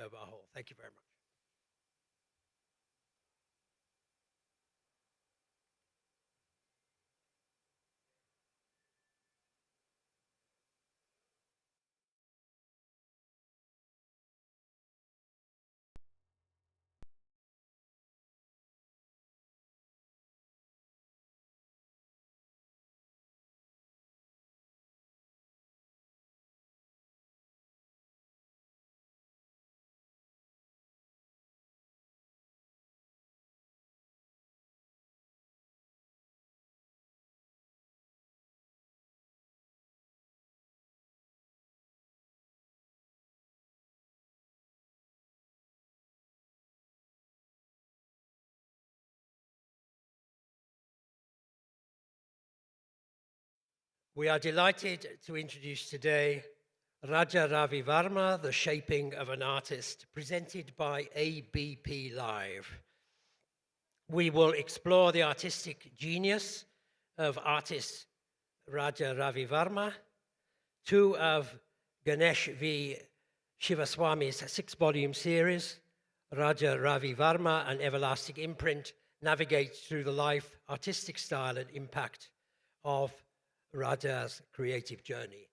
over our hall. Thank you very much. We are delighted to introduce today Raja Ravi Varma, The Shaping of an Artist, presented by ABP Live. We will explore the artistic genius of artist Raja Ravi Varma, two of Ganesh V. Shivaswami's 6-volume series, Raja Ravi Varma, An Everlasting Imprint, navigates through the life, artistic style, and impact of Raja's creative journey.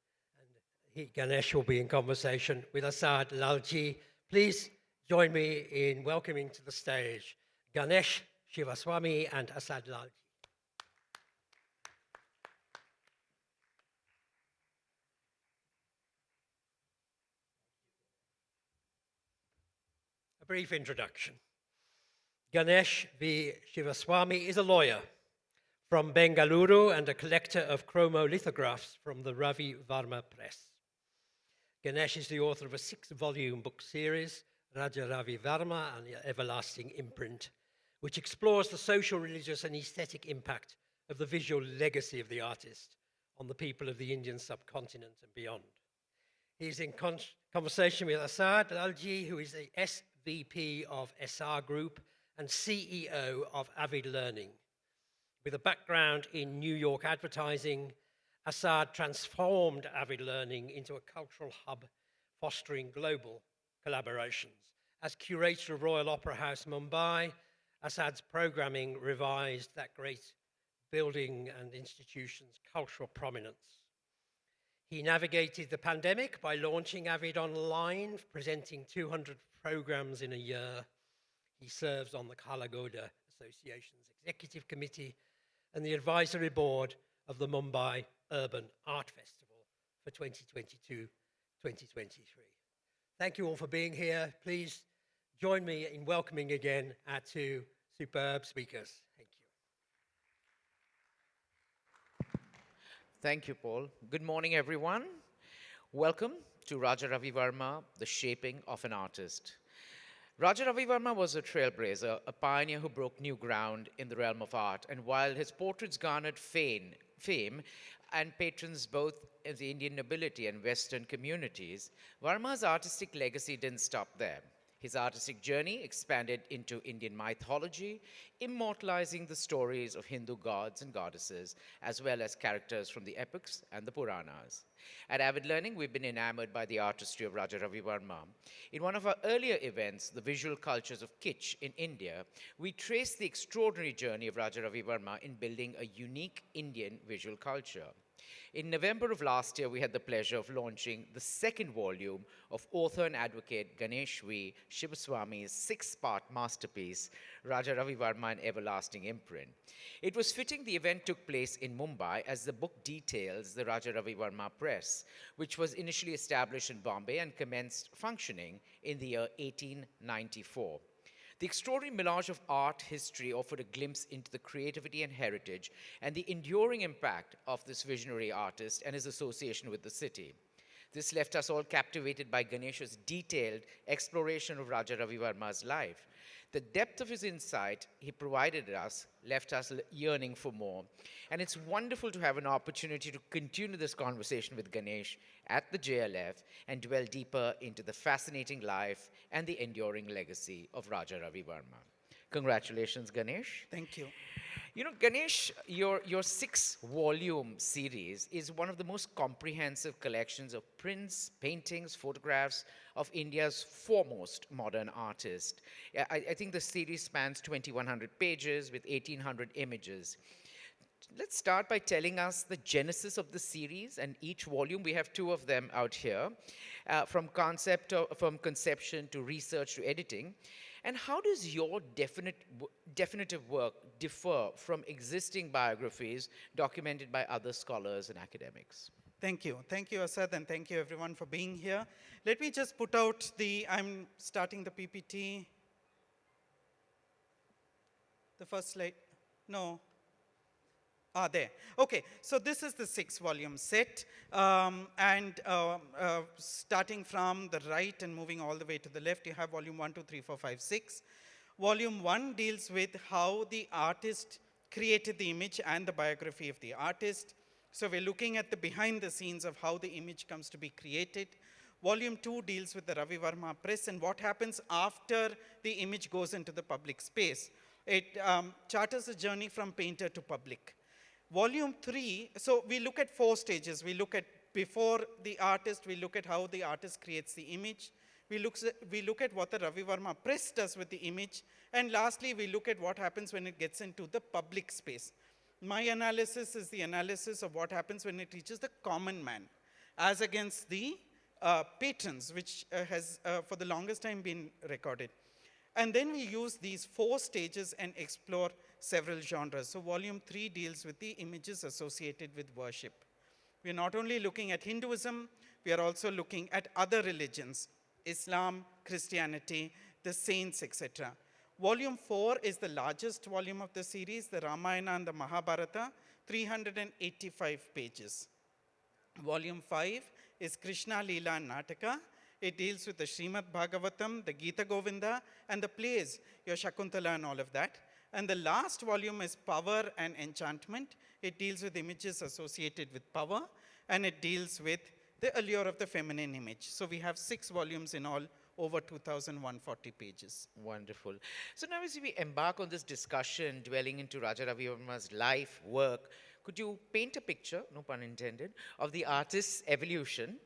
And Ganesh will be in conversation with Asad Lalji. Please join me in welcoming to the stage Ganesh Shivaswamy and Asad Lalji. A brief introduction. Ganesh V. Shivaswamy is a lawyer from Bengaluru and a collector of chromolithographs from the Ravi Varma Press. Ganesh is the author of a 6-volume book series, Raja Ravi Varma, An Everlasting Imprint, which explores the social, religious, and aesthetic impact of the visual legacy of the artist on the people of the Indian subcontinent and beyond. He is in conversation with Asad Lalji, who is the SVP of SR Group and CEO of Avid Learning. With a background in New York advertising, Asad transformed Avid Learning into a cultural hub fostering global collaborations. As curator of Royal Opera House Mumbai, Asad's programming revised that great building and institution's cultural prominence. He navigated the pandemic by launching Avid Online, presenting 200 programs in a year. He serves on the Kalagoda Association's executive committee and the advisory board of the Mumbai Urban Art Festival for 2022-2023. Thank you all for being here. Please join me in welcoming again our two superb speakers. Thank you. Thank you, Paul. Good morning, everyone. Welcome to Raja Ravi Varma, The Shaping of an Artist. Raja Ravi Varma was a trailblazer, a pioneer who broke new ground in the realm of art. And while his portraits garnered fame and patrons both in the Indian nobility and Western communities, Varma's artistic legacy didn't stop there. His artistic journey expanded into Indian mythology, immortalizing the stories of Hindu gods and goddesses, as well as characters from the epics and the Puranas. At Avid Learning, we've been enamored by the artistry of Raja Ravi Varma. In one of our earlier events, The Visual Cultures of Kitsch in India, we traced the extraordinary journey of Raja Ravi Varma in building a unique Indian visual culture. In November of last year, we had the pleasure of launching the 2nd volume of author and advocate Ganesh V. Shivaswamy's 6-part masterpiece, Raja Ravi Varma, An Everlasting Imprint. It was fitting the event took place in Mumbai as the book details the Raja Ravi Varma Press, which was initially established in Bombay and commenced functioning in the year 1894. The extraordinary melange of art history offered a glimpse into the creativity and heritage and the enduring impact of this visionary artist and his association with the city. This left us all captivated by Ganesh's detailed exploration of Raja Ravi Varma's life. The depth of his insight he provided us left us yearning for more. And it's wonderful to have an opportunity to continue this conversation with Ganesh at the JLF and dwell deeper into the fascinating life and the enduring legacy of Raja Ravi Varma. Congratulations, Ganesh. Thank you. You know, Ganesh, your six-volume series is one of the most comprehensive collections of prints, paintings, photographs of India's foremost modern artist. Yeah, I think the series spans 2,100 pages with 1,800 images. Let's start by telling us the genesis of the series and each volume. We have two of them out here, from conception to research to editing. And how does your definitive work differ from existing biographies documented by other scholars and academics? Thank you. Thank you, Asad, and thank you everyone for being here. Let me just put out I'm starting the PPT. The first slide. No. There. Okay, so this is the 6-volume set, starting from the right and moving all the way to the left, you have volume 1, 2, 3, 4, 5, 6. Volume 1 deals with how the artist created the image and the biography of the artist. So we're looking at the behind the scenes of how the image comes to be created. Volume 2 deals with the Ravi Varma press and what happens after the image goes into the public space. It charters a journey from painter to public. Volume 3, so we look at 4 stages. We look at before the artist, we look at how the artist creates the image. We look at what the Ravi Varma press does with the image. And lastly, we look at what happens when it gets into the public space. My analysis is the analysis of what happens when it reaches the common man, as against the patrons, which has for the longest time been recorded. And then we use these 4 stages and explore several genres. So volume 3 deals with the images associated with worship. We're not only looking at Hinduism, we are also looking at other religions, Islam, Christianity, the saints, etc. Volume 4 is the largest volume of the series, the Ramayana and the Mahabharata, 385 pages. Volume 5 is Krishna Leela and Nataka. It deals with the Srimad Bhagavatam, the Gita Govinda, and the plays, your Shakuntala and all of that. And the last volume is Power and Enchantment. It deals with images associated with power, and it deals with the allure of the feminine image. So we have 6 volumes in all, over 2,140 pages. Wonderful. So now as we embark on this discussion, dwelling into Raja Ravi Varma's life, work, could you paint a picture, no pun intended, of the artist's evolution?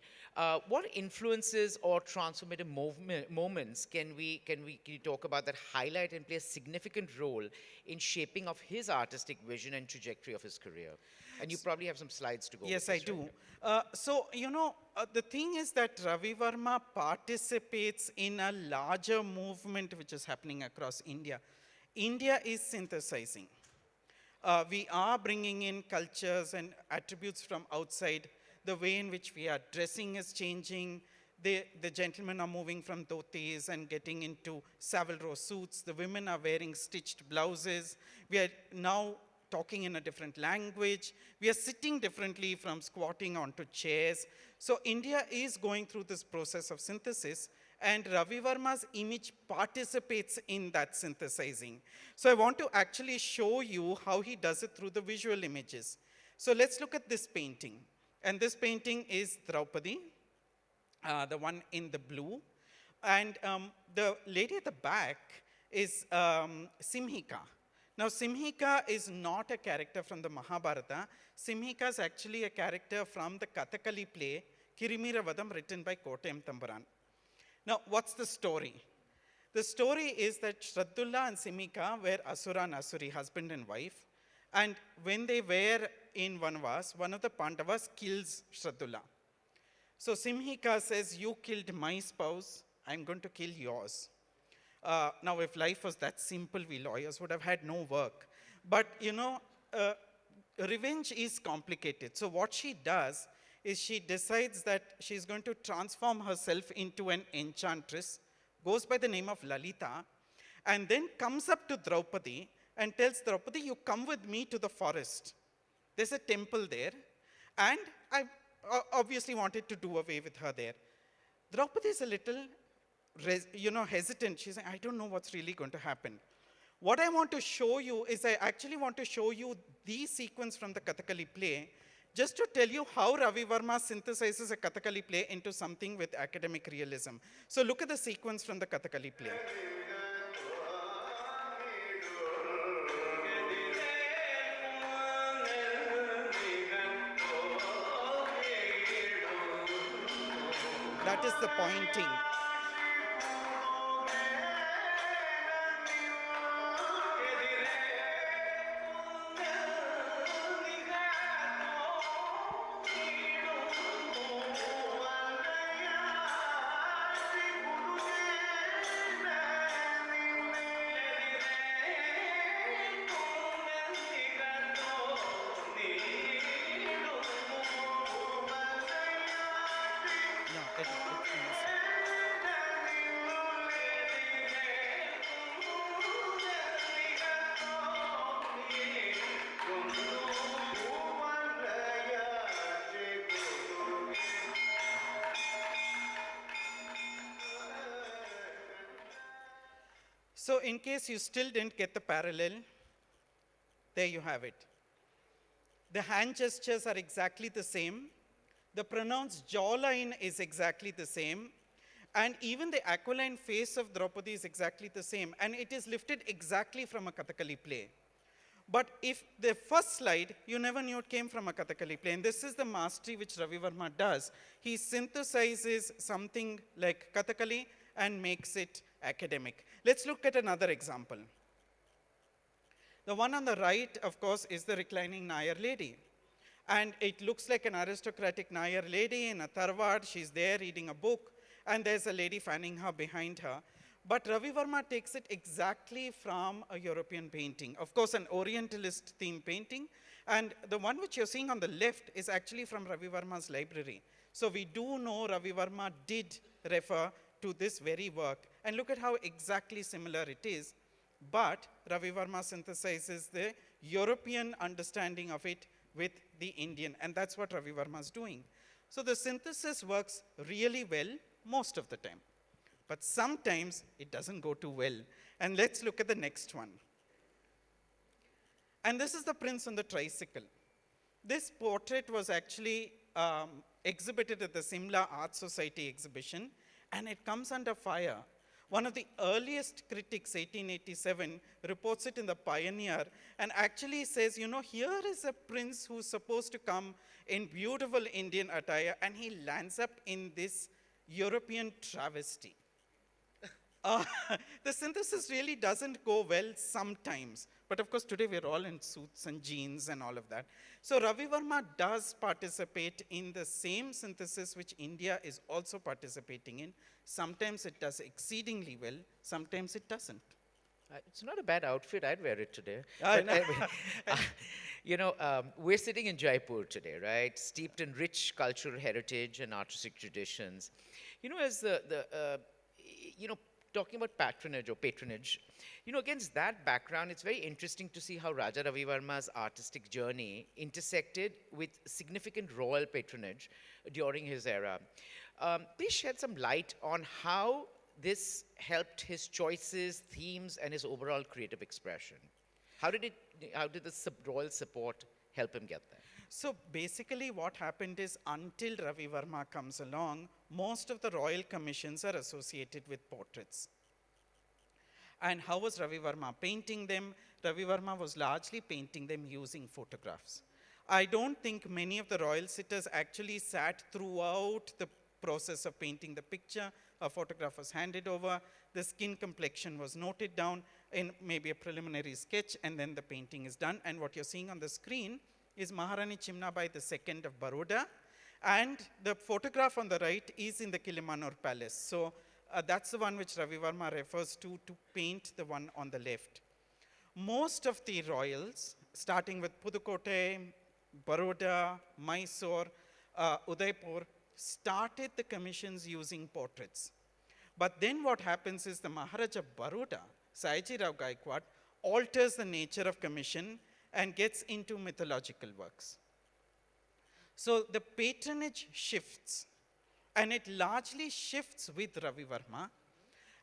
What influences or transformative moments can you talk about that highlight and play a significant role in shaping of his artistic vision and trajectory of his career? And you probably have some slides to go Yes, with I this, do. right? So, the thing is that Ravi Varma participates in a larger movement which is happening across India. India is synthesizing. We are bringing in cultures and attributes from outside. The way in which we are dressing is changing. The gentlemen are moving from dhotis and getting into savile row suits. The women are wearing stitched blouses. We are now talking in a different language. We are sitting differently from squatting onto chairs. So India is going through this process of synthesis, and Ravi Varma's image participates in that synthesizing. So I want to actually show you how he does it through the visual images. So let's look at this painting. And this painting is Draupadi, the one in the blue. And the lady at the back is Simhika. Now, Simhika is not a character from the Mahabharata. Simhika is actually a character from the Kathakali play, Kirimira Vadam, written by Kottayam Tambaran. Now, what's the story? The story is that Shraddula and Simhika were Asura and Asuri, husband and wife. And when they were in Vanvas, one of the Pandavas kills Shraddula. So Simhika says, you killed my spouse, I'm going to kill yours. Now, if life was that simple, we lawyers would have had no work. But, revenge is complicated. So what she does is she decides that she's going to transform herself into an enchantress, goes by the name of Lalita, and then comes up to Draupadi and tells Draupadi, you come with me to the forest. There's a temple there, and I obviously wanted to do away with her there. Draupadi is a little, hesitant. She's saying, I don't know what's really going to happen. What I want to show you is I actually want to show you the sequence from the Kathakali play, just to tell you how Ravi Varma synthesizes a Kathakali play into something with academic realism. So look at the sequence from the Kathakali play. is the pointing. No, it is. So in case you still didn't get the parallel, there you have it. The hand gestures are exactly the same. The pronounced jawline is exactly the same. And even the aquiline face of Draupadi is exactly the same. And it is lifted exactly from a Kathakali play. But if the first slide, you never knew it came from a Kathakali play. And this is the mastery which Ravi Varma does. He synthesizes something like Kathakali and makes it academic. Let's look at another example. The one on the right, of course, is the reclining Nair lady. And it looks like an aristocratic Nair lady in a tarwad. She's there reading a book, and there's a lady fanning her behind her. But Ravi Varma takes it exactly from a European painting. Of course, an Orientalist theme painting. And the one which you're seeing on the left is actually from Ravi Varma's library. So we do know Ravi Varma did refer to this very work. And look at how exactly similar it is. But Ravi Varma synthesizes the European understanding of it with the Indian. And that's what Ravi Varma is doing. So the synthesis works really well most of the time. But sometimes it doesn't go too well. And let's look at the next one. And this is the prince on the tricycle. This portrait was actually exhibited at the Simla Art Society exhibition, and it comes under fire. One of the earliest critics, 1887, reports it in the Pioneer and actually says, you know, here is a prince who's supposed to come in beautiful Indian attire, and he lands up in this European travesty. The synthesis really doesn't go well sometimes. But of course, today we're all in suits and jeans and all of that. So Ravi Varma does participate in the same synthesis which India is also participating in. Sometimes it does exceedingly well, sometimes it doesn't. It's not a bad outfit. I'd wear it today. I But, know. you know, we're sitting in Jaipur today, right? Steeped in rich cultural heritage and artistic traditions. You know, as you know, talking about patronage, you know, against that background, it's very interesting to see how Raja Ravi Varma's artistic journey intersected with significant royal patronage during his era. Please shed some light on how this helped his choices, themes, and his overall creative expression. How did the royal support help him get there? So basically what happened is, until Ravi Varma comes along, most of the royal commissions are associated with portraits. And how was Ravi Varma painting them? Ravi Varma was largely painting them using photographs. I don't think many of the royal sitters actually sat throughout the process of painting the picture. A photograph was handed over, the skin complexion was noted down in maybe a preliminary sketch, and then the painting is done. And what you're seeing on the screen is Maharani Chimnabai II of Baroda, and the photograph on the right is in the Kilimanur Palace. So that's the one which Ravi Varma refers to paint the one on the left. Most of the royals, starting with Pudukkottai, Baroda, Mysore, Udaipur, started the commissions using portraits. But then what happens is the Maharaja of Baroda, Sayaji Rao Gaikwad, alters the nature of commission and gets into mythological works. So the patronage shifts, and it largely shifts with Ravi Varma.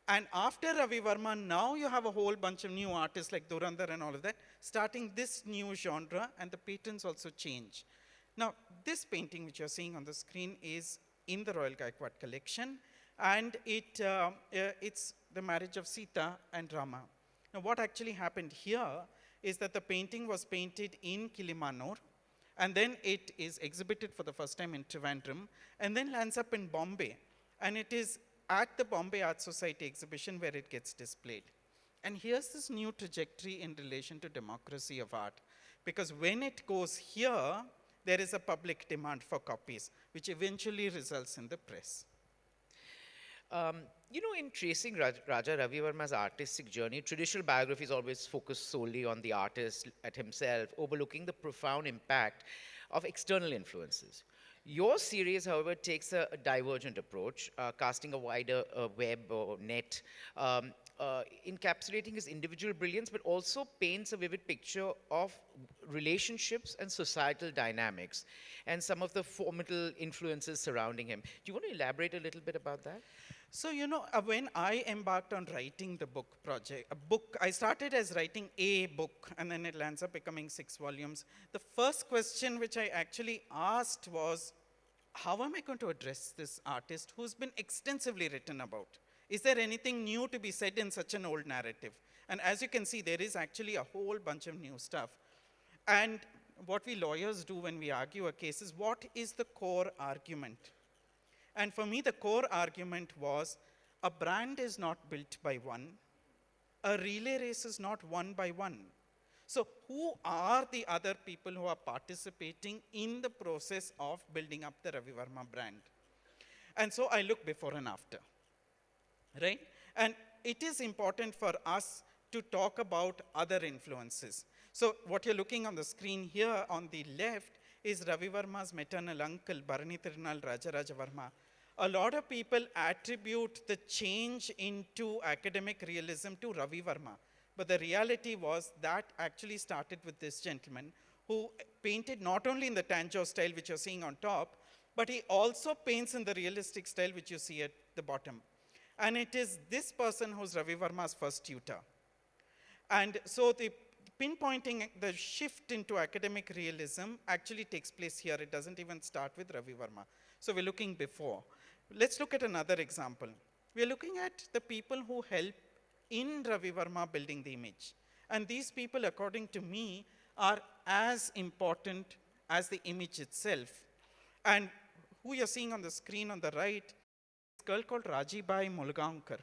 And after Ravi Varma, now you have a whole bunch of new artists like Durandar and all of that, starting this new genre, and the patrons also change. Now, this painting which you're seeing on the screen is in the Royal Gaikwad collection, and it's the marriage of Sita and Rama. Now, what actually happened here is that the painting was painted in Kilimanur, and then it is exhibited for the first time in Trivandrum, and then lands up in Bombay. And it is at the Bombay Art Society exhibition where it gets displayed. And here's this new trajectory in relation to democracy of art. Because when it goes here, there is a public demand for copies, which eventually results in the press. In tracing Raja Ravi Varma's artistic journey, traditional biographies always focus solely on the artist at himself, overlooking the profound impact of external influences. Your series, however, takes a divergent approach, casting a wider web or net, encapsulating his individual brilliance, but also paints a vivid picture of relationships and societal dynamics and some of the formidable influences surrounding him. Do you want to elaborate a little bit about that? So, when I embarked on writing the book project, I started as writing a book, and then it lands up becoming 6 volumes. The first question which I actually asked was, how am I going to address this artist who's been extensively written about? Is there anything new to be said in such an old narrative? And as you can see, there is actually a whole bunch of new stuff. And what we lawyers do when we argue a case is, what is the core argument? And for me, the core argument was, a brand is not built by one. A relay race is not won by one. So who are the other people who are participating in the process of building up the Ravi Varma brand? And so I look before and after, right? And it is important for us to talk about other influences. So what you're looking on the screen here on the left is Ravi Varma's maternal uncle, Bharani Tirunal Rajaraja Varma. A lot of people attribute the change into academic realism to Ravi Varma. But the reality was that actually started with this gentleman who painted not only in the Tanjore style, which you're seeing on top, but he also paints in the realistic style, which you see at the bottom. And it is this person who's Ravi Varma's first tutor. And so the pinpointing the shift into academic realism actually takes place here. It doesn't even start with Ravi Varma. So we're looking before. Let's look at another example. We're looking at the people who help in Ravi Varma building the image. And these people, according to me, are as important as the image itself. And who you're seeing on the screen on the right, is a girl called Rajibai Mulgaonkar.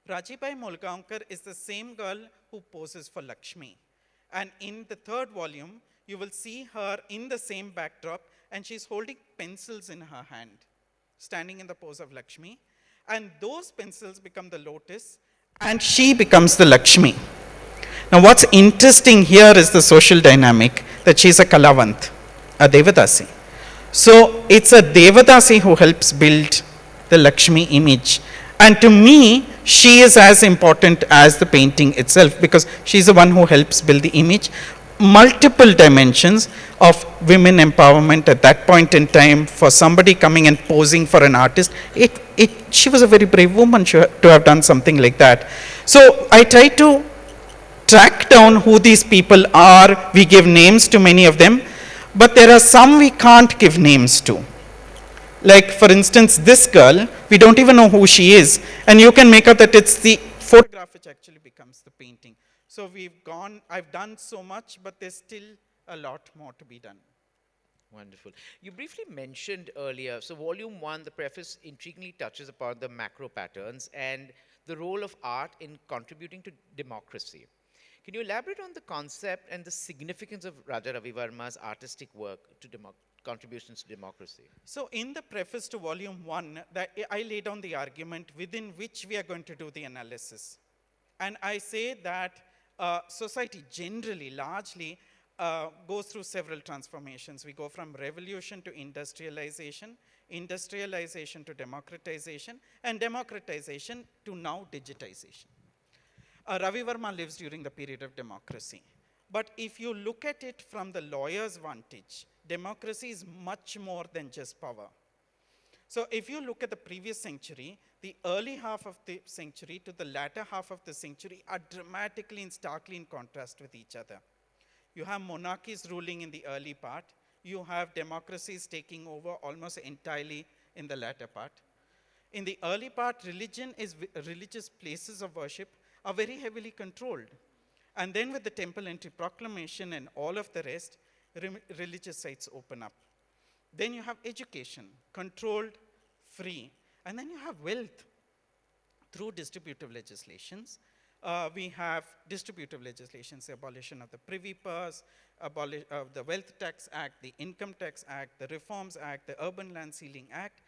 Rajibai Mulgaonkar is the same girl who poses for Lakshmi. And in the 3rd volume, you will see her in the same backdrop, and she's holding pencils in her hand, standing in the pose of Lakshmi. And those pencils become the lotus, and she becomes the Lakshmi. Now what's interesting here is the social dynamic, that she's a Kalavant, a Devadasi. So it's a Devadasi who helps build the Lakshmi image. And to me, she is as important as the painting itself, because she's the one who helps build the image. Multiple dimensions of women empowerment at that point in time, for somebody coming and posing for an artist. She was a very brave woman to have done something like that. So I try to track down who these people are. We give names to many of them, but there are some we can't give names to. Like, for instance, this girl, we don't even know who she is, and you can make out that it's the photograph which actually becomes the painting. So I've done so much, but there's still a lot more to be done. Wonderful. You briefly mentioned earlier, so volume 1, the preface intriguingly touches upon the macro patterns and the role of art in contributing to democracy. Can you elaborate on the concept and the significance of Raja Ravi Varma's artistic work to contributions to democracy? So in the preface to volume 1, I lay down the argument within which we are going to do the analysis. And I say that society generally, largely, goes through several transformations. We go from revolution to industrialization, industrialization to democratization, and democratization to now digitization. Ravi Varma lives during the period of democracy. But if you look at it from the lawyer's vantage, democracy is much more than just power. So if you look at the previous century, the early half of the century to the latter half of the century are dramatically and starkly in contrast with each other. You have monarchies ruling in the early part. You have democracies taking over almost entirely in the latter part. In the early part, religious places of worship are very heavily controlled. And then with the Temple Entry Proclamation and all of the rest, religious sites open up. Then you have education, controlled free. And then you have wealth through distributive legislations. We have distributive legislations, the abolition of the Privy Purse, the Wealth Tax Act, the Income Tax Act, the Reforms Act, the Urban Land Ceiling Act.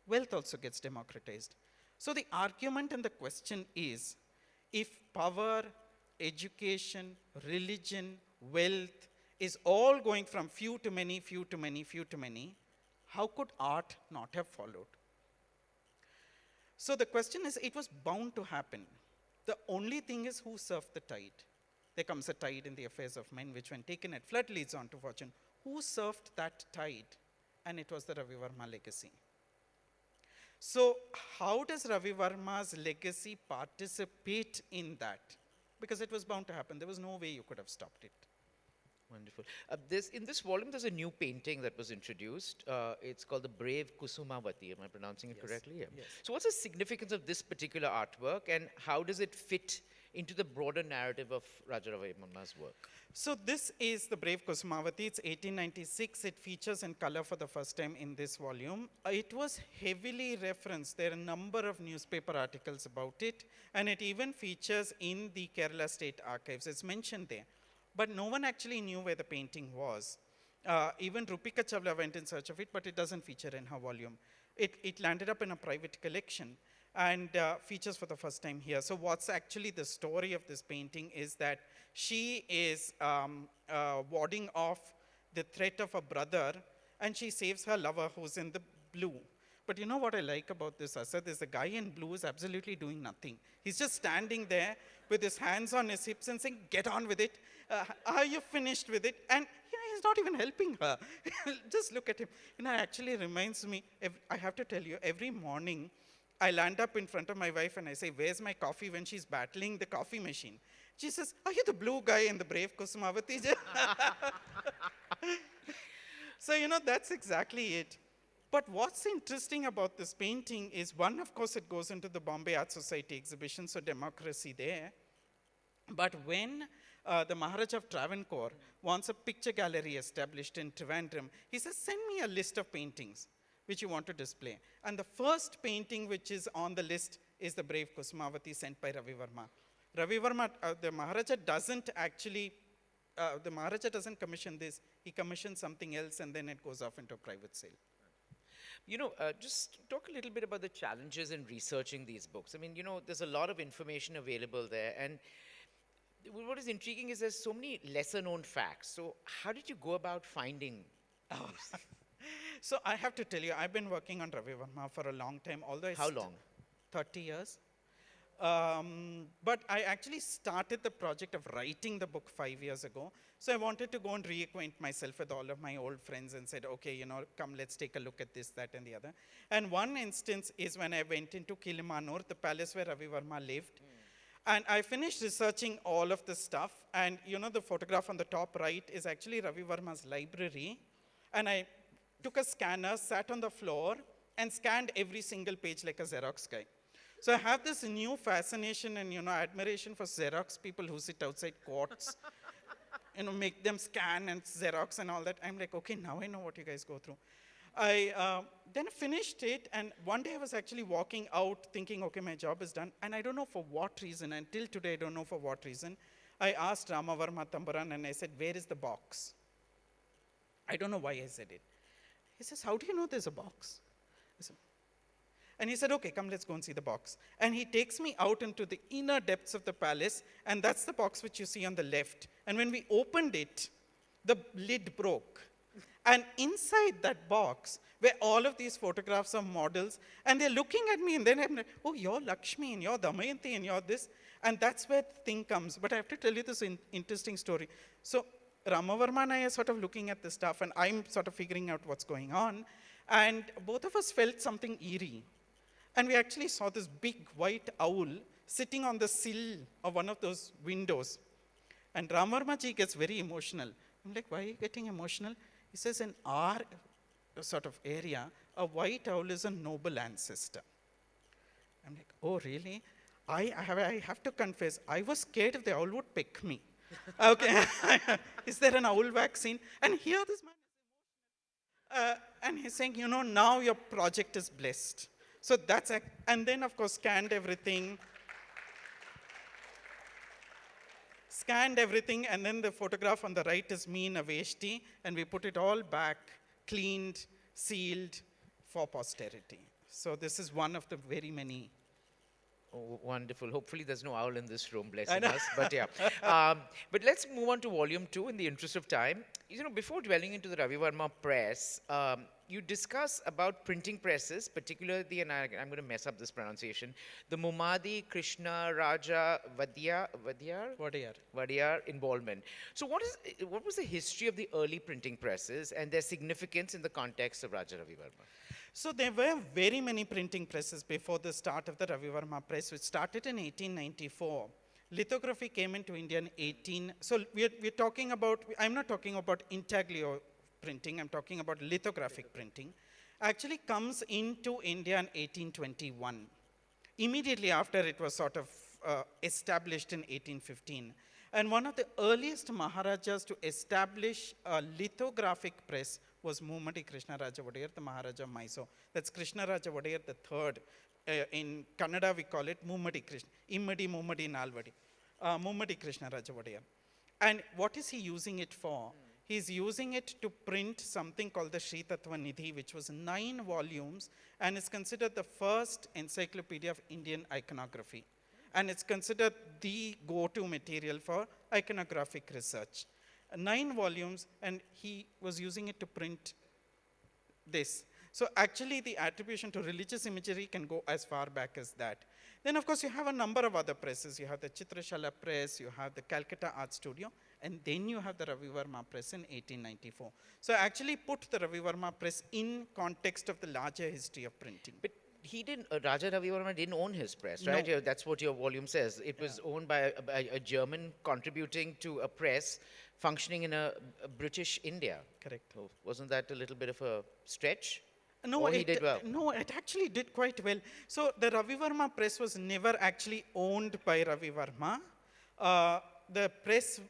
Wealth also gets democratized. So the argument and the question is, if power, education, religion, wealth is all going from few to many, few to many, few to many, how could art not have followed? So the question is, it was bound to happen. The only thing is who surfed the tide. There comes a tide in the affairs of men, which when taken at flood leads on to fortune. Who surfed that tide? And it was the Ravi Varma legacy. So how does Ravi Varma's legacy participate in that? Because it was bound to happen. There was no way you could have stopped it. Wonderful. In this volume, there's a new painting that was introduced. It's called the Brave Kusumavati. Am I pronouncing it correctly? Yeah. Yes. So what's the significance of this particular artwork, and how does it fit into the broader narrative of Raja Ravi Varma's work? So this is the Brave Kusumavati. It's 1896. It features in color for the first time in this volume. It was heavily referenced. There are a number of newspaper articles about it, and it even features in the Kerala State Archives. It's mentioned there. But no one actually knew where the painting was. Even Rupika Chawla went in search of it, but it doesn't feature in her volume. It landed up in a private collection and features for the first time here. So what's actually the story of this painting is that she is warding off the threat of a brother, and she saves her lover who's in the blue. But you know what I like about this, Asad, is the guy in blue is absolutely doing nothing. He's just standing there with his hands on his hips and saying, get on with it. Are you finished with it? And he's not even helping her. Just look at him. It actually reminds me, I have to tell you, every morning I land up in front of my wife and I say, where's my coffee, when she's battling the coffee machine. She says, are you the blue guy in the Brave Kusumavati? So, that's exactly it. But what's interesting about this painting is, one, of course, it goes into the Bombay Art Society exhibition, so democracy there. But when the Maharaja of Travancore wants a picture gallery established in Trivandrum, he says, send me a list of paintings which you want to display. And the first painting which is on the list is the Brave Kusumavati, sent by Ravi Varma. Ravi Varma, the Maharaja doesn't actually, the Maharaja doesn't commission this. He commissions something else, and then it goes off into a private sale. Just talk a little bit about the challenges in researching these books. I mean, there's a lot of information available there, and what is intriguing is there's so many lesser known facts. So how did you go about finding these? So I have to tell you, I've been working on Ravi Varma for a long time, although How long? 30 years. But I actually started the project of writing the book 5 years ago. So I wanted to go and reacquaint myself with all of my old friends and said, okay, come, let's take a look at this, that, and the other. And one instance is when I went into Kilimanur, the palace where Ravi Varma lived. And I finished researching all of this stuff. And the photograph on the top right is actually Ravi Varma's library. And I took a scanner, sat on the floor, and scanned every single page like a Xerox guy. So I have this new fascination and, admiration for Xerox people who sit outside courts, make them scan and Xerox and all that. I'm like, okay, now I know what you guys go through. I then finished it, and one day I was actually walking out thinking, okay, my job is done. And I don't know for what reason, until today I don't know for what reason, I asked Rama Varma Tambaran and I said, where is the box? I don't know why I said it. He says, how do you know there's a box? And he said, okay, come, let's go and see the box. And he takes me out into the inner depths of the palace, and that's the box which you see on the left. And when we opened it, the lid broke. And inside that box were all of these photographs of models, and they're looking at me, and then I'm like, oh, you're Lakshmi, and you're Damayanti, and you're this. And that's where the thing comes. But I have to tell you this interesting story. So Rama Varma and I are sort of looking at this stuff, and I'm sort of figuring out what's going on. And both of us felt something eerie. And we actually saw this big white owl sitting on the sill of one of those windows. And Ram Varma ji gets very emotional. I'm like, why are you getting emotional? He says, in our sort of area, a white owl is a noble ancestor. I'm like, oh, really? I have to confess, I was scared if the owl would pick me. Okay, is there an owl vaccine? And here this man is emotional. And he's saying, now your project is blessed. So that's, and then of course scanned everything, and then the photograph on the right is me in a veshti, and we put it all back, cleaned, sealed for posterity. So this is one of the very many. Oh, wonderful. Hopefully, there's no owl in this room I blessing know. us. But yeah. But let's move on to volume 2 in the interest of time. You know, before dwelling into the Ravi Varma press, you discuss about printing presses, particularly, and I'm going to mess up this pronunciation, the Mumadi Krishna Raja Vadiyar involvement. So, what was the history of the early printing presses and their significance in the context of Raja Ravi Varma? So there were very many printing presses before the start of the Ravi Varma press, which started in 1894. Lithography came into India in 18. So we're talking about, I'm not talking about intaglio printing, I'm talking about lithographic printing. Actually comes into India in 1821. Immediately after it was sort of established in 1815. And one of the earliest Maharajas to establish a lithographic press was Mummadi Krishna Raja Vadiyar, the Maharaja of Mysore. That's Krishna Raja Vadiyar the third. In Kannada we call it Mummadi Krishna, Immadi Mummadi Nalvadi. Mummadi Krishna Raja Vadiyar. And what is he using it for? He's using it to print something called the Sri Tattva Nidhi, which was 9 volumes, and is considered the first encyclopedia of Indian iconography. And it's considered the go-to material for iconographic research. 9 volumes, and he was using it to print this. So actually the attribution to religious imagery can go as far back as that. Then of course you have a number of other presses. You have the Chitrashala press, you have the Calcutta Art Studio, and then you have the Ravi Varma press in 1894. So I actually put the Ravi Varma press in context of the larger history of printing. But he didn't, Raja Ravi Varma didn't own his press, No. right? That's what your volume says. It was owned by a German contributing to a press functioning in a British India. Correct. So wasn't that a little bit of a stretch? No, Or he did well? No, it actually did quite well. So the Ravi Varma press was never actually owned by Ravi Varma. The press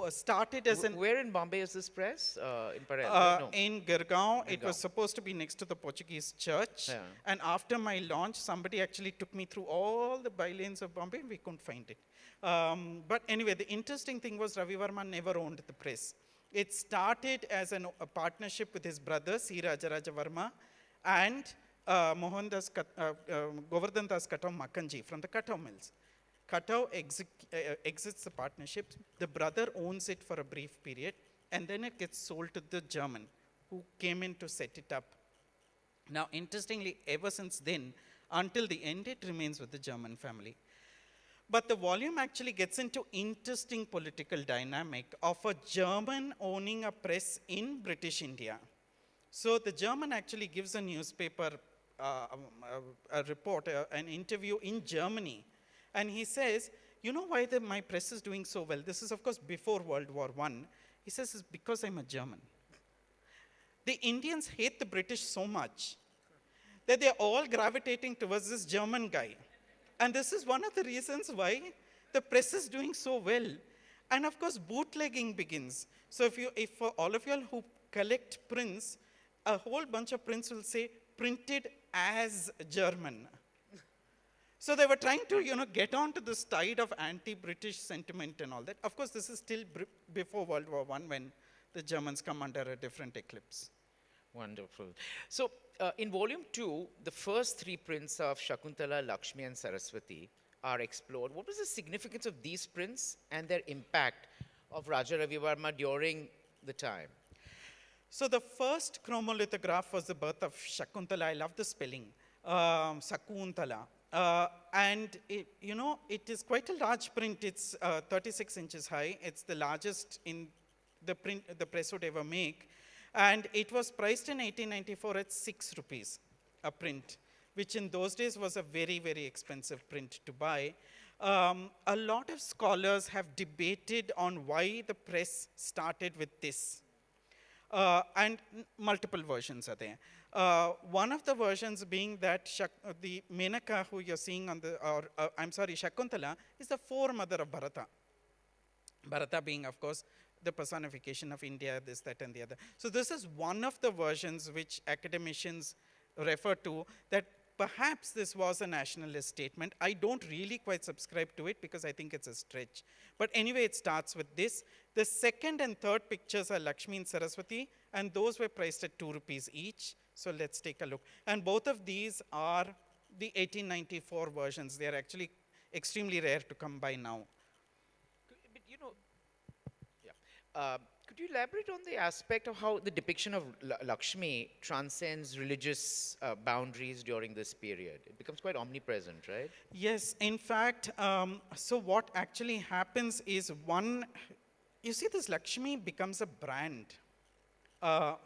started as an... Where in Bombay is this press? In Parel? No. In Gurgaon, it Gurgaon. was supposed to be next to the Portuguese church. Yeah. And after my launch, somebody actually took me through all the bylanes of Bombay, and we couldn't find it. But anyway, the interesting thing was Ravi Varma never owned the press. It started as a partnership with his brother, C. Rajaraja Varma, and Govardhan Das Katau Makanji from the Katau mills. Katau exits the partnership. The brother owns it for a brief period, and then it gets sold to the German, who came in to set it up. Now, interestingly, ever since then, until the end, it remains with the German family. But the volume actually gets into interesting political dynamic of a German owning a press in British India. So the German actually gives a newspaper a report, an interview in Germany. And he says, you know why my press is doing so well? This is, of course, before World War I. He says, it's because I'm a German. The Indians hate the British so much that they're all gravitating towards this German guy. And this is one of the reasons why the press is doing so well. And of course, bootlegging begins. So if for all of you all who collect prints, a whole bunch of prints will say, printed as German. So they were trying to, get onto this tide of anti-British sentiment and all that. Of course, this is still before World War I, when the Germans come under a different eclipse. Wonderful. So in volume 2, the first 3 prints of Shakuntala, Lakshmi and Saraswati are explored. What was the significance of these prints and their impact of Raja Ravi Varma during the time? So the first chromolithograph was the birth of Shakuntala. I love the spelling, Sakuntala. And it is quite a large print. It's 36 inches high. It's the largest in the print the press would ever make. And it was priced in 1894 at 6 rupees a print, which in those days was a very, very expensive print to buy. A lot of scholars have debated on why the press started with this. And multiple versions are there. One of the versions being that the Menaka who you're seeing on the, Shakuntala is the foremother of Bharata. Bharata being, of course, the personification of India, this, that, and the other. So this is one of the versions which academicians refer to, that perhaps this was a nationalist statement. I don't really quite subscribe to it because I think it's a stretch. But anyway, it starts with this. The second and third pictures are Lakshmi and Saraswati, and those were priced at 2 rupees each. So let's take a look. And both of these are the 1894 versions. They are actually extremely rare to come by now. But you know, could you elaborate on the aspect of how the depiction of Lakshmi transcends religious boundaries during this period? It becomes quite omnipresent, right? Yes, in fact, so what actually happens is you see this Lakshmi becomes a brand.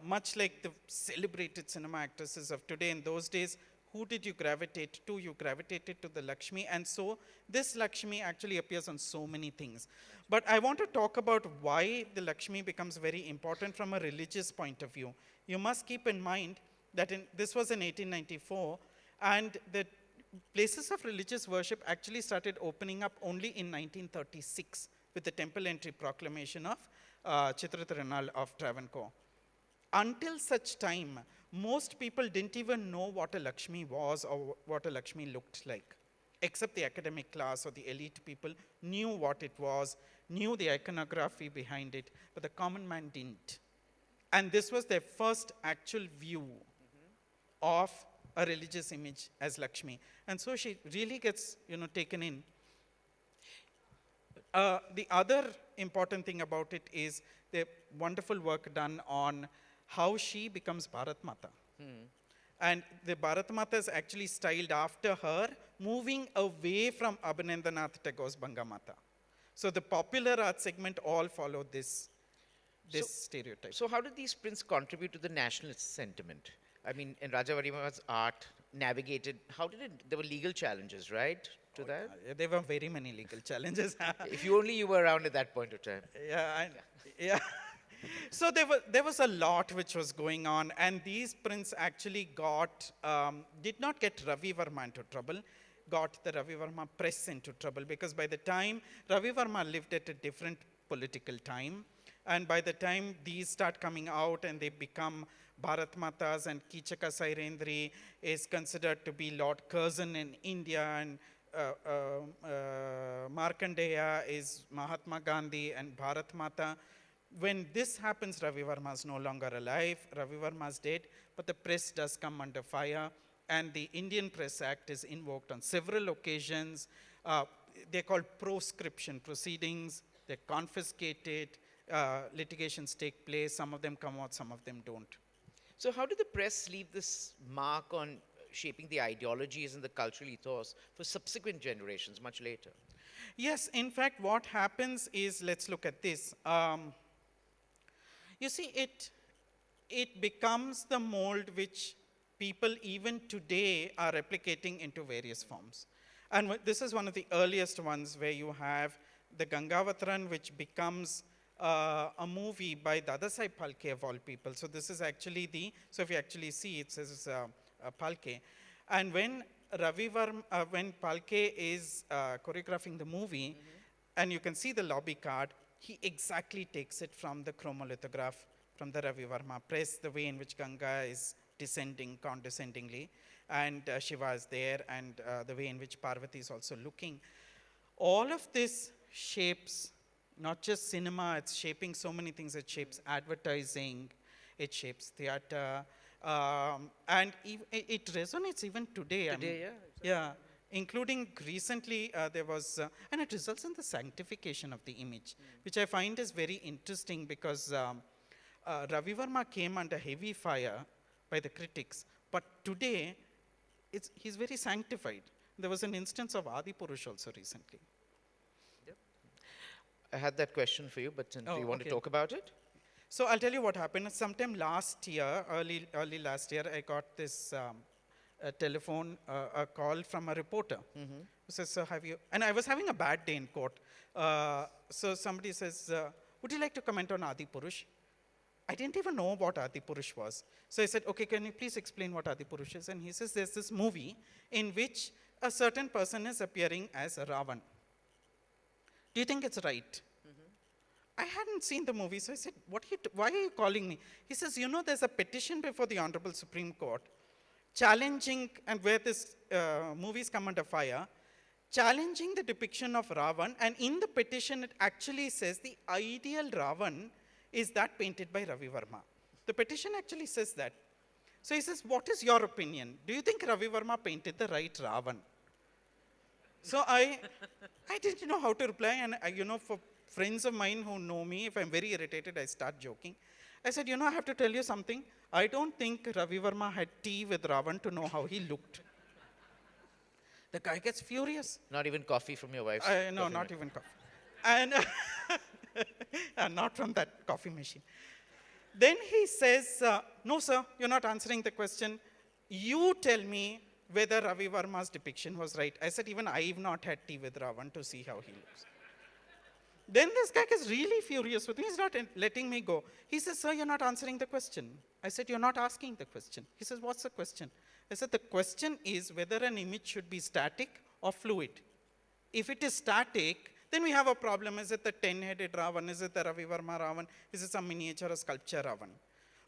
Much like the celebrated cinema actresses of today, in those days, who did you gravitate to? You gravitated to the Lakshmi, and so this Lakshmi actually appears on so many things. But I want to talk about why the Lakshmi becomes very important from a religious point of view. You must keep in mind that this was in 1894, and the places of religious worship actually started opening up only in 1936 with the temple entry proclamation of Chitra Tirunal of Travancore. Until such time, most people didn't even know what a Lakshmi was or what a Lakshmi looked like, except the academic class or the elite people knew what it was, knew the iconography behind it, but the common man didn't. And this was their first actual view of a religious image as Lakshmi. And so she really gets, taken in. The other important thing about it is the wonderful work done on how she becomes Bharat Mata. And the Bharat Mata is actually styled after her, moving away from Abhinandanath Tagore's Banga Mata. So the popular art segment all followed this stereotype. So how did these prints contribute to the nationalist sentiment? I mean, in Raja Varma's art navigated, there were legal challenges, right, to that? There were very many legal challenges. If you were around at that point of time. Yeah. So there was a lot which was going on, and these prints actually did not get Ravi Varma into trouble, got the Ravi Varma press into trouble, because by the time Ravi Varma lived at a different political time, and by the time these start coming out and they become Bharat Matas, and Kichaka Sairendri is considered to be Lord Curzon in India, and Markandeya is Mahatma Gandhi and Bharat Mata. When this happens, Ravi Varma is no longer alive, Ravi Varma is dead, but the press does come under fire, and the Indian Press Act is invoked on several occasions. They're called proscription proceedings, they're confiscated, litigations take place, some of them come out, some of them don't. So how did the press leave this mark on shaping the ideologies and the cultural ethos for subsequent generations much later? Yes, in fact, what happens is, let's look at this. You see, it becomes the mold which people even today are replicating into various forms. And this is one of the earliest ones where you have the Gangavataran, which becomes a movie by Dadasaheb Phalke of all people. So this is actually so if you actually see, it says Phalke. And when Ravi Varma, when Phalke is choreographing the movie, and you can see the lobby card, he exactly takes it from the chromolithograph from the Ravi Varma press, the way in which Ganga is descending condescendingly, and Shiva is there, and the way in which Parvati is also looking. All of this shapes not just cinema, it's shaping so many things. It shapes advertising, it shapes theater, and it resonates even today. Yeah, including recently there was, and it results in the sanctification of the image, which I find is very interesting because Ravi Varma came under heavy fire by the critics, but today he's very sanctified. There was an instance of Adi Purush also recently. I had that question for you, but do you want to talk about it? So I'll tell you what happened. Sometime last year, early last year, I got this a call from a reporter who says, "So have you?" And I was having a bad day in court. So somebody says, "Would you like to comment on Adi Purush?" I didn't even know what Adi Purush was. So I said, "Okay, can you please explain what Adi Purush is?" And he says, "There's this movie in which a certain person is appearing as a Ravan. Do you think it's right?" I hadn't seen the movie, so I said, why are you calling me? He says, "You know, there's a petition before the Honorable Supreme Court challenging, and where this movies come under fire, challenging the depiction of Ravan, and in the petition it actually says the ideal Ravan is that painted by Ravi Varma. The petition actually says that. So he says, what is your opinion? Do you think Ravi Varma painted the right Ravan? So I didn't know how to reply, and for friends of mine who know me, if I'm very irritated, I start joking. I said, I have to tell you something. I don't think Ravi Varma had tea with Ravan to know how he looked. The guy gets furious. Not even coffee from your wife's No, coffee not ma- even coffee. And not from that coffee machine. Then he says, no, sir, you're not answering the question. You tell me whether Ravi Varma's depiction was right. I said, even I've not had tea with Ravan to see how he looks. Then this guy gets really furious with me. He's not letting me go. He says, sir, you're not answering the question. I said, you're not asking the question. He says, what's the question? I said, the question is whether an image should be static or fluid. If it is static, then we have a problem. Is it the 10-headed Ravan? Is it the Ravi Varma Ravan? Is it some miniature or sculpture Ravan?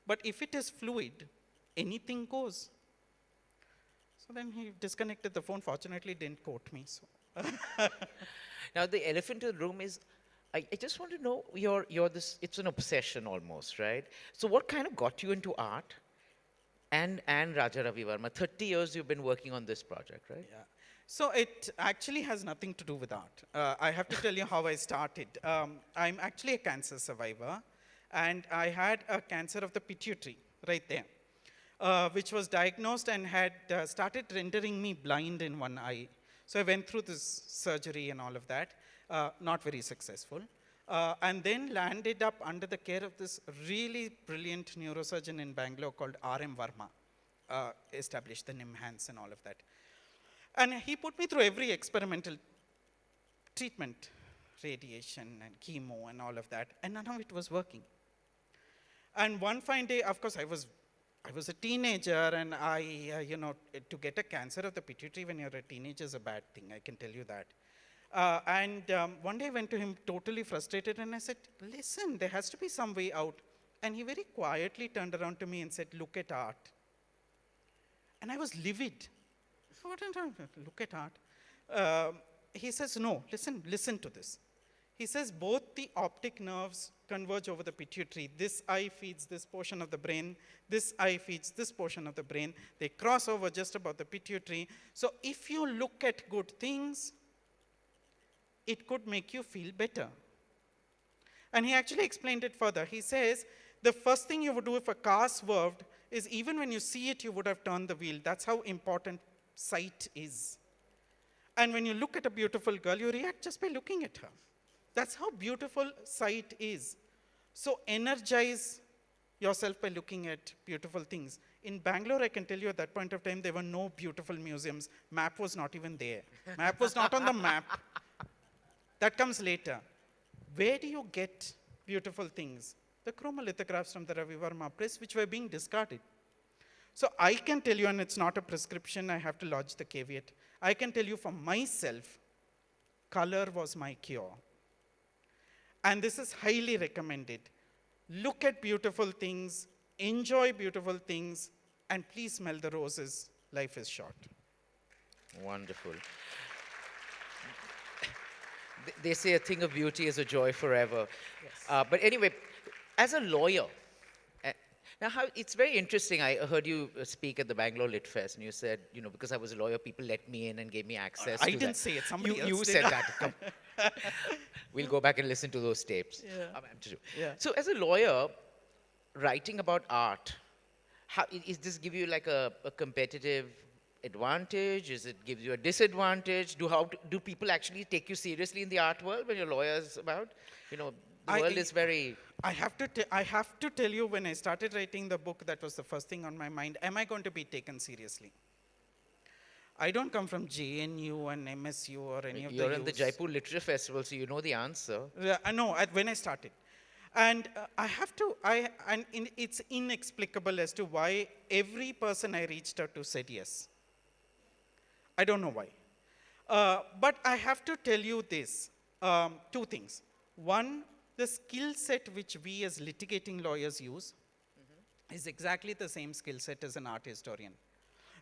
But if it is fluid, anything goes. So then he disconnected the phone. Fortunately, didn't quote me. So. Now, the elephant in the room is, I just want to know, it's an obsession almost, right? So what kind of got you into art and Raja Ravi Varma? 30 years you've been working on this project, right? Yeah. So it actually has nothing to do with art. I have to tell you how I started. I'm actually a cancer survivor, and I had a cancer of the pituitary right there, which was diagnosed and had started rendering me blind in one eye. So I went through this surgery and all of that, not very successful, and then landed up under the care of this really brilliant neurosurgeon in Bangalore called R.M. Varma, established the NIMHANS and all of that. And he put me through every experimental treatment, radiation and chemo and all of that, and none of it was working. And one fine day, of course, I was a teenager, and to get a cancer of the pituitary when you're a teenager is a bad thing, I can tell you that. One day I went to him totally frustrated, and I said, listen, there has to be some way out. And he very quietly turned around to me and said, look at art. And I was livid. What am I look at art? He says, no, listen to this. He says, both the optic nerves converge over the pituitary. This eye feeds this portion of the brain. This eye feeds this portion of the brain. They cross over just about the pituitary. So if you look at good things, it could make you feel better. And he actually explained it further. He says, the first thing you would do if a car swerved is even when you see it, you would have turned the wheel. That's how important sight is. And when you look at a beautiful girl, you react just by looking at her. That's how beautiful sight is. So energize yourself by looking at beautiful things. In Bangalore, I can tell you at that point of time, there were no beautiful museums. Map was not even there. Map was not on the map. That comes later. Where do you get beautiful things? The chromolithographs from the Ravi Varma press, which were being discarded. So I can tell you, and it's not a prescription, I have to lodge the caveat. I can tell you for myself, color was my cure. And this is highly recommended. Look at beautiful things, enjoy beautiful things, and please smell the roses. Life is short. Wonderful. They say a thing of beauty is a joy forever. Yes. But anyway, as a lawyer, now it's very interesting. I heard you speak at the Bangalore Lit Fest, and you said, because I was a lawyer, people let me in and gave me access. I didn't say it. Somebody else You did. said that. Come. We'll go back and listen to those tapes. Yeah. Yeah. So as a lawyer, writing about art, is this give you like a competitive advantage? Is it give you a disadvantage? Do people actually take you seriously in the art world when you're lawyers about? The world is very... I have to tell you, when I started writing the book, that was the first thing on my mind. Am I going to be taken seriously? I don't come from JNU and MSU or any of the You're in the U's. Jaipur Literature Festival, so you know the answer. I know, when I started. And it's inexplicable as to why every person I reached out to said yes. I don't know why. But I have to tell you this, two things. One, the skill set which we as litigating lawyers use is exactly the same skill set as an art historian.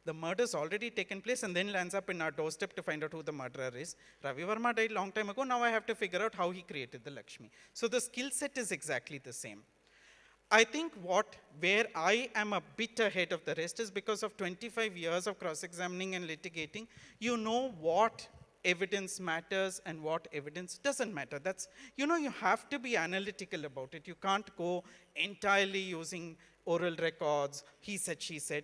The murder's already taken place and then lands up in our doorstep to find out who the murderer is. Ravi Varma died long time ago. Now I have to figure out how he created the Lakshmi. So the skill set is exactly the same. I think where I am a bit ahead of the rest is because of 25 years of cross-examining and litigating, you know what evidence matters and what evidence doesn't matter. That's, you have to be analytical about it. You can't go entirely using oral records, he said, she said.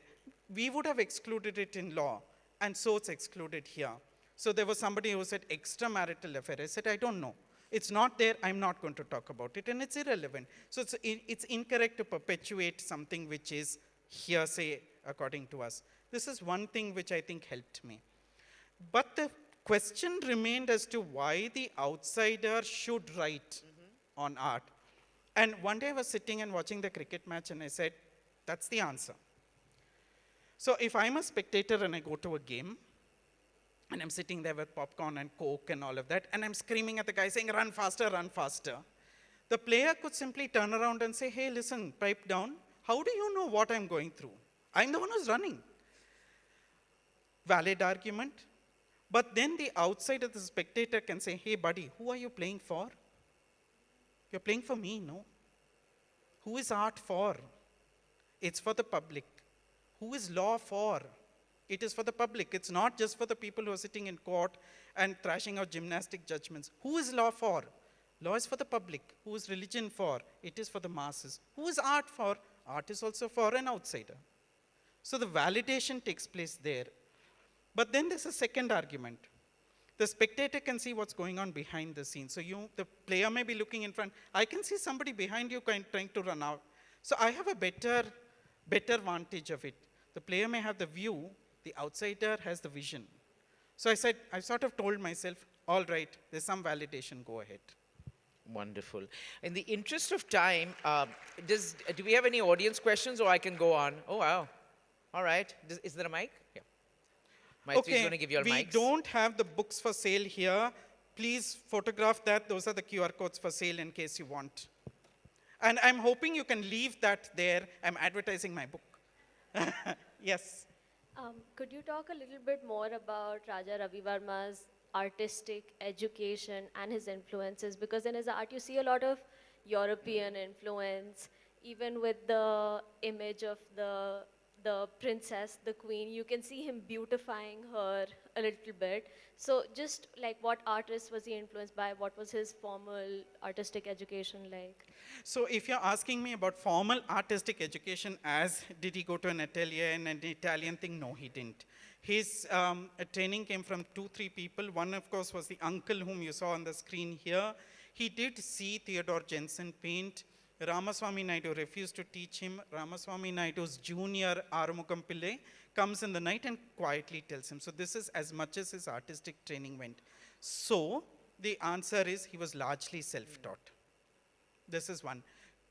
We would have excluded it in law, and so it's excluded here. So there was somebody who said extramarital affair. I said, I don't know. It's not there, I'm not going to talk about it, and it's irrelevant. So it's incorrect to perpetuate something which is hearsay according to us. This is one thing which I think helped me. But the question remained as to why the outsider should write on art. And one day I was sitting and watching the cricket match, and I said, that's the answer. So if I'm a spectator and I go to a game, and I'm sitting there with popcorn and Coke and all of that, and I'm screaming at the guy saying, run faster, run faster. The player could simply turn around and say, hey, listen, pipe down. How do you know what I'm going through? I'm the one who's running. Valid argument. But then the outsider, the spectator can say, hey, buddy, who are you playing for? You're playing for me, no? Who is art for? It's for the public. Who is law for? It is for the public. It's not just for the people who are sitting in court and thrashing out gymnastic judgments. Who is law for? Law is for the public. Who is religion for? It is for the masses. Who is art for? Art is also for an outsider. So the validation takes place there. But then there's a second argument. The spectator can see what's going on behind the scenes. So the player may be looking in front. I can see somebody behind you trying to run out. So I have a better vantage of it. The player may have the view, the outsider has the vision. So I sort of told myself, all right, there's some validation, go ahead. Wonderful. In the interest of time, do we have any audience questions, or I can go on? Oh, wow. All right. Is there a mic? Yeah. Maitri is going to give you all mics. We don't have the books for sale here. Please photograph that. Those are the QR codes for sale in case you want. And I'm hoping you can leave that there. I'm advertising my book. Yes. Could you talk a little bit more about Raja Ravi Varma's artistic education and his influences? Because in his art, you see a lot of European influence, even with the image of the princess, the queen, you can see him beautifying her a little bit. So just like what artist was he influenced by? What was his formal artistic education like? So if you're asking me about formal artistic education, did he go to an atelier and an Italian thing? No, he didn't. His training came from 2-3 people. One, of course, was the uncle whom you saw on the screen here. He did see Theodore Jensen paint. Ramaswamy Naidu refused to teach him. Ramaswamy Naidu's junior, Arumugam Pillai, comes in the night and quietly tells him. So this is as much as his artistic training went. So the answer is he was largely self-taught. This is one.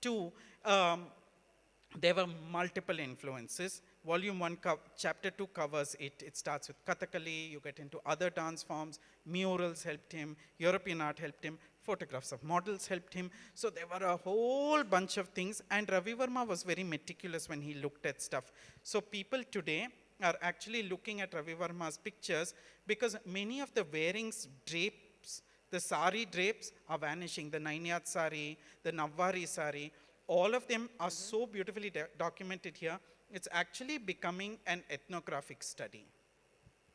Two, there were multiple influences. Volume 1, chapter 2 covers it. It starts with Kathakali, you get into other dance forms, murals helped him, European art helped him, photographs of models helped him. So there were a whole bunch of things, and Ravi Varma was very meticulous when he looked at stuff. So people today are actually looking at Ravi Varma's pictures because many of the wearings, drapes, the sari drapes are vanishing. The Nainiyat sari, the Navwari sari, all of them are so beautifully documented here. It's actually becoming an ethnographic study.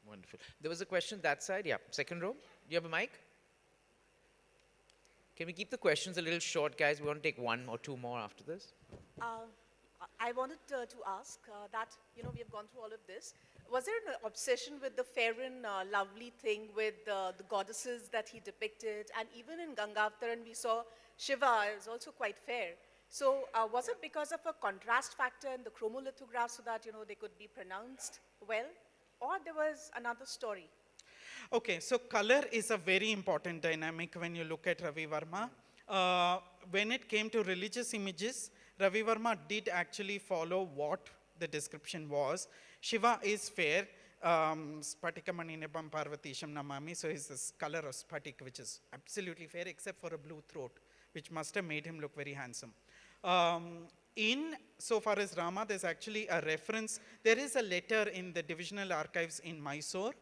Wonderful. There was a question that side. Yeah, second row. Do you have a mic? Can we keep the questions a little short, guys? We want to take 1 or 2 more after this. I wanted to ask that, we have gone through all of this. Was there an obsession with the fair and lovely thing with the goddesses that he depicted? And even in Gangavatar, we saw Shiva is also quite fair. So was it because of a contrast factor in the chromolithograph so that, they could be pronounced well? Or there was another story? Okay, so color is a very important dynamic when you look at Ravi Varma. When it came to religious images, Ravi Varma did actually follow what the description was. Shiva is fair, Spatikam Ninebam Parvatisham Namami, so he's this color of Spatik, which is absolutely fair except for a blue throat, which must have made him look very handsome. in so far as Rama, there's actually a reference. There is a letter in the divisional archives in Mysore,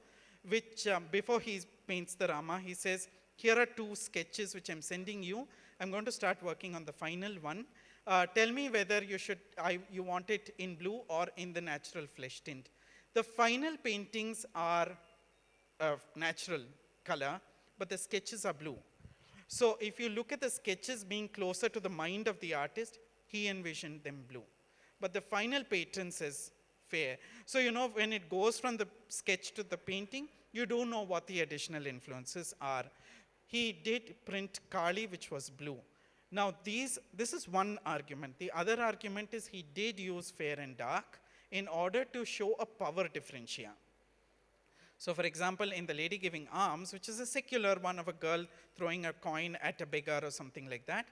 which before he paints the Rama, he says, here are 2 sketches which I'm sending you. I'm going to start working on the final one. Tell me whether you want it in blue or in the natural flesh tint. The final paintings are of natural color, but the sketches are blue. So if you look at the sketches being closer to the mind of the artist, he envisioned them blue. But the final pattern says fair. So you know when it goes from the sketch to the painting, you do know what the additional influences are. He did print Kali, which was blue. Now this is one argument. The other argument is he did use fair and dark in order to show a power differentia. So for example, in the Lady Giving Alms, which is a secular one of a girl throwing a coin at a beggar or something like that,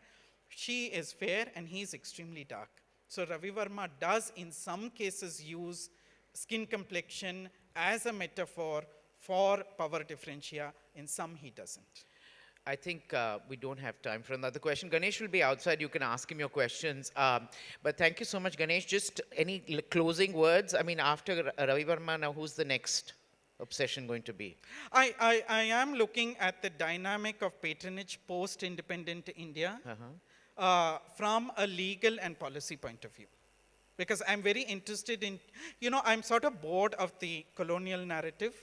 she is fair and he is extremely dark. So Ravi Varma does in some cases use skin complexion as a metaphor for power differentia. In some he doesn't. I think we don't have time for another question. Ganesh will be outside. You can ask him your questions. But thank you so much, Ganesh. Just any closing words? I mean, after Ravi Varma, now who's the next obsession going to be? I am looking at the dynamic of patronage post-independent India from a legal and policy point of view. Because I'm very interested in, I'm sort of bored of the colonial narrative.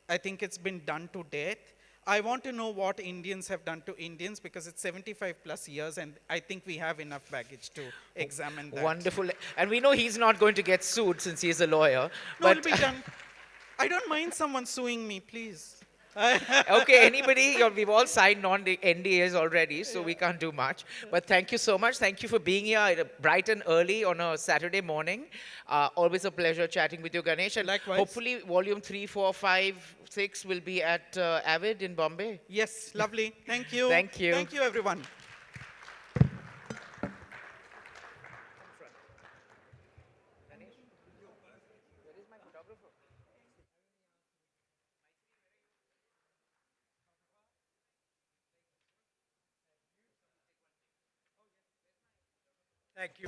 I think it's been done to death. I want to know what Indians have done to Indians because it's 75 plus years and I think we have enough baggage to examine that. Wonderful. And we know he's not going to get sued since he's a lawyer. No, it'll be done. I don't mind someone suing me, please. Okay, anybody, we've all signed NDAs already, so we can't do much. But thank you so much. Thank you for being here bright and early on a Saturday morning. Always a pleasure chatting with you, Ganesh. And likewise. Hopefully, volume 3, 4, 5, 6 will be at Avid in Bombay. Yes, lovely. Thank you. Thank you. Thank you, everyone. Thank you.